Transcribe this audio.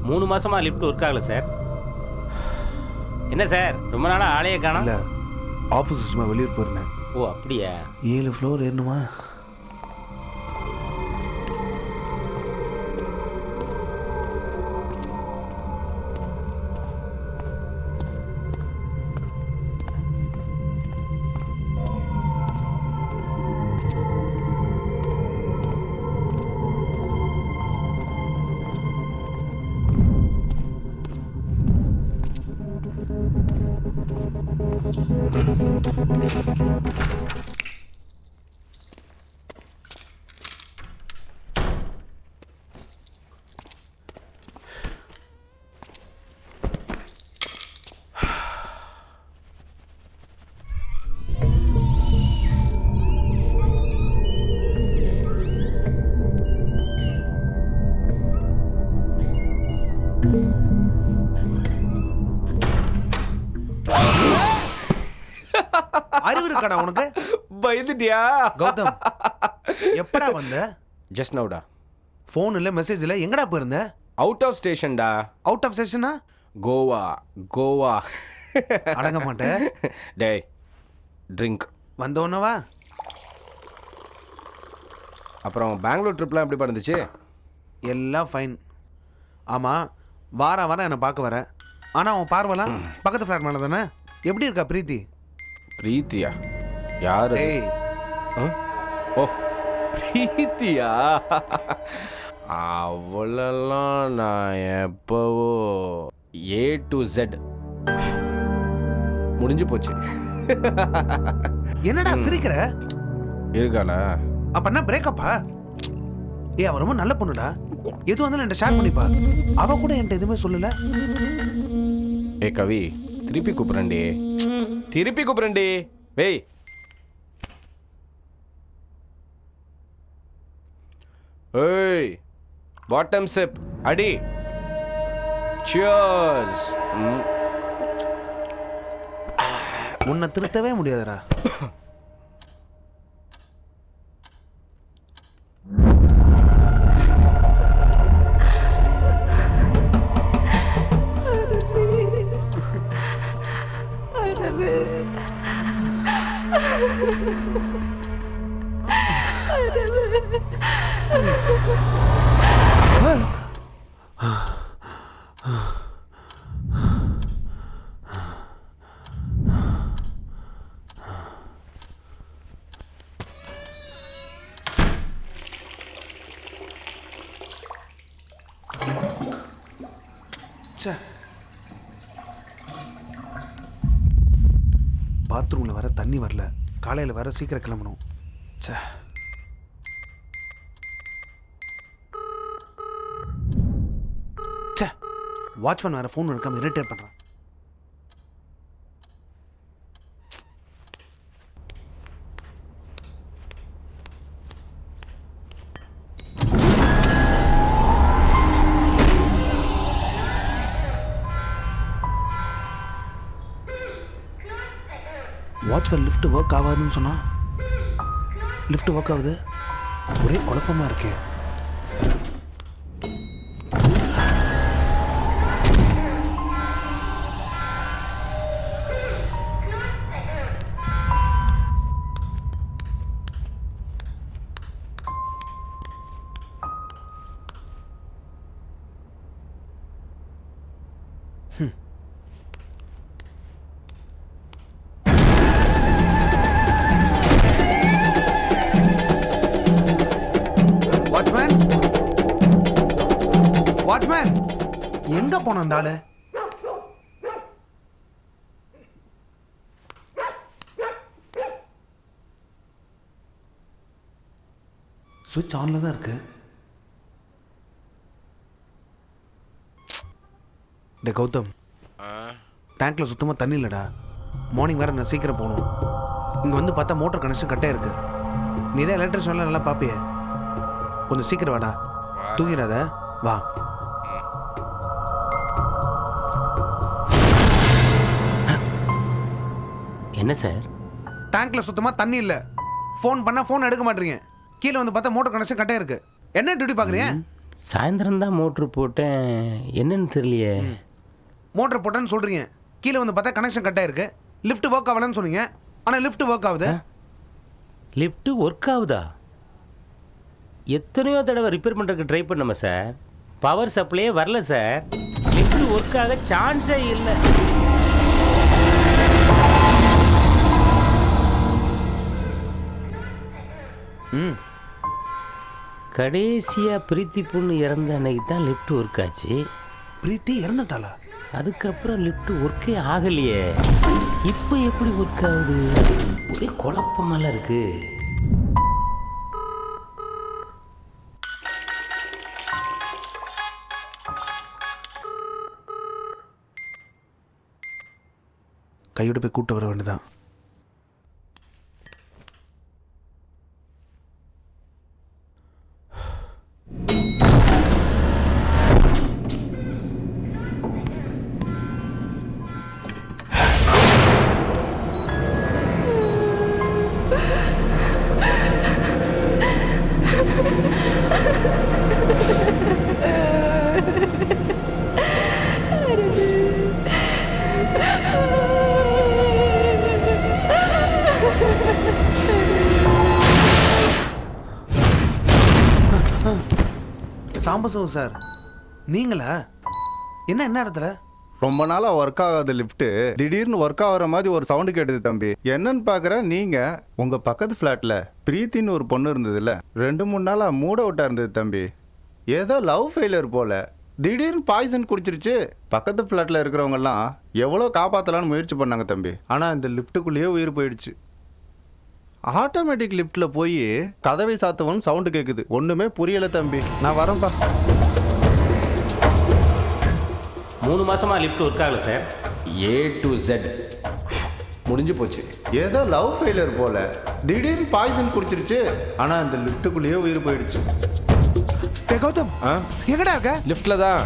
3 மாசமா lift work ஆகல sir. என்ன சார் ரொம்ப நாளா ஆளையே காணோம்? இல்லை, ஆஃபீஸ் விஷயமா வெளியூர் போயிருந்தேன். ஓ அப்படியா? 7 ஃப்ளோர் ஏறணுமா? அறிவு இருக்காடா உனக்கு? பயந்துட்டியா கௌதம், எப்படா வந்த? ஜஸ்ட் நவுடா. ஃபோன் இல்லை, மெசேஜ் இல்லை, எங்கடா போயிருந்த? அவுட் ஆஃப் ஸ்டேஷன்டா. அவுட் ஆஃப் ஸ்டேஷனா? கோவா. கோவா அடங்க மாட்டேன். டேய் ட்ரிங்க். வந்தோன்னவா? அப்புறம் பெங்களூர் ட்ரிப்லாம் எப்படி இருந்துச்சு? எல்லாம் ஃபைன். ஆமாம், வாரம் என்னை பார்க்க வர. ஆனால் அவன் பார்வலாம் பக்கத்து ஃப்ளாட் மேலே தானே. எப்படி இருக்கா பிரீத்தி? பிரீத்தியா? யாரு? ஏய், ஓ பிரீத்தியா? அவளெல்லாம் நான் எப்பவோ A to Z முடிஞ்சு போச்சு. என்னடா சிரிக்கிற? இருக்காள? அப்ப என்ன பிரேக்கப்பா? அவ ரொம்ப நல்ல பொண்ணுடா. எது வந்தாலும் என்கிட்ட ஷேர் பண்ணிப்பா. அவ கூட என்கிட்ட எதுவுமே சொல்லல. ஏ கவி, திருப்பி கூப்பிடுறேன்டி. திருப்பி கூப்பிடுறேன்டி. வெய். ஏய், பாட்டம் சிப் அடி. Cheers. உன்னை திருத்தவே முடியாதுடா. பாத்ரூம்ல வர தண்ணி வரல, காலையில வர சீக்கிரம் கிளம்பணும். வாட்ச்மேன் வேற ஃபோன் எடுக்காம இரிட்டேட் பண்றான். வாட்ச்மேன் லிஃப்ட் ஒர்க் ஆகாதுன்னு சொன்னா லிஃப்ட் ஒர்க் ஆகுது. ஒரே குழப்பமா இருக்கே. வாட்ச்மேன், எங்க போன அந்த ஆளு? சுவிட்ச் ஆன்ல தான் இருக்கு. டே கௌதம், டேங்க்ல சுத்தமா தண்ணி இல்லடா. மார்னிங் வேற நான் சீக்கிரம் போகணும். இங்க வந்து பார்த்தா மோட்டர் கனெக்ஷன் கட்டே இருக்கு. நீ தான் எலக்ட்ரிஷியன்லாம் நல்லா பாப்பியே, கொஞ்சம் சீக்கிரம் வாடா. தூங்கிடாத, வா. என்ன சார்? டேங்க்ல சுத்தமா தண்ணி இல்ல. ஃபோன் பண்ணா ஃபோன் எடுக்க மாட்டீங்க. கீழே வந்து பார்த்தா மோட்டர் கனெக்ஷன் கட்டே இருக்கு. என்ன டியூட்டி பாக்குறீங்க? சாயந்தரம் தான் மோட்ரு போட்டேன், என்னன்னு தெரியலையே. மோட்டர் போட்டேன்னு சொல்கிறீங்க, கீழே வந்து பார்த்தா கனெக்ஷன் கட் ஆயிருக்கு. லிஃப்ட் ஒர்க் ஆகலன்னு சொன்னீங்க, ஆனால் லிஃப்ட் ஒர்க் ஆகுது. லிஃப்ட்டு ஒர்க் ஆகுதா? எத்தனையோ தடவை ரிப்பேர் பண்ணுறதுக்கு ட்ரை பண்ணோமா சார், பவர் சப்ளையே வரல சார். லிஃப்ட் ஒர்க் ஆக சான்ஸே இல்லை. கடைசியாக பிரீத்தி பொண்ணு இறந்த அன்னைக்கு தான் லிஃப்ட் ஒர்க் ஆச்சு. பிரீத்தி இறந்துட்டாளா? அதுக்கப்புறம் லிஃப்ட் ஒர்க்கே ஆகலையே. இப்போ எப்படி ஒர்க் ஆகுது? ஒரே குழப்பமெல்லாம் இருக்கு. கையோட போய் கூப்பிட்டு வர வேண்டியதான். சாம்பசிவம் சார், நீங்களா? என்ன இடத்துல? ரொம்ப நாளா ஒர்க் ஆகாத லிஃப்ட் திடீர்னு ஒர்க் ஆகிற மாதிரி ஒரு சவுண்டு கேட்டது தம்பி. என்னன்னு பாக்குற, நீங்க உங்க பக்கத்து ஃபிளாட்ல பிரீத்தின்னு ஒரு பொண்ணு இருந்ததுல, 2-3 நாளா மூட விட்டா இருந்தது தம்பி. ஏதோ லவ் ஃபெயிலியர் போல திடீர்னு பாய்சன் குடிச்சிருச்சு. பக்கத்து ஃபிளாட்ல இருக்கிறவங்க எல்லாம் எவ்வளோ காப்பாற்றலான்னு முயற்சி பண்ணாங்க தம்பி, ஆனா இந்த லிஃப்ட்டுக்குள்ளேயே உயிர் போயிடுச்சு. ஆட்டோமேட்டிக் லிஃப்ட்ல போய் கதவை சாத்தவன் சவுண்டு கேட்குது. ஒண்ணுமே புரியல தம்பி. நான் வரேன்ப்பா. 3 மாசமா லிஃப்ட் ஒர்க் ஆகல சார். A to Z முடிஞ்சு போச்சு. ஏதோ லவ் ஃபெயிலியர் போல திடீர்னு பாய்சன் குடிச்சிருச்சு, ஆனா இந்த லிஃப்ட்டுக்குள்ளேயே உயிர் போயிடுச்சு. கௌதம், எங்கடா இருக்க? லிஃப்ட்ல தான்.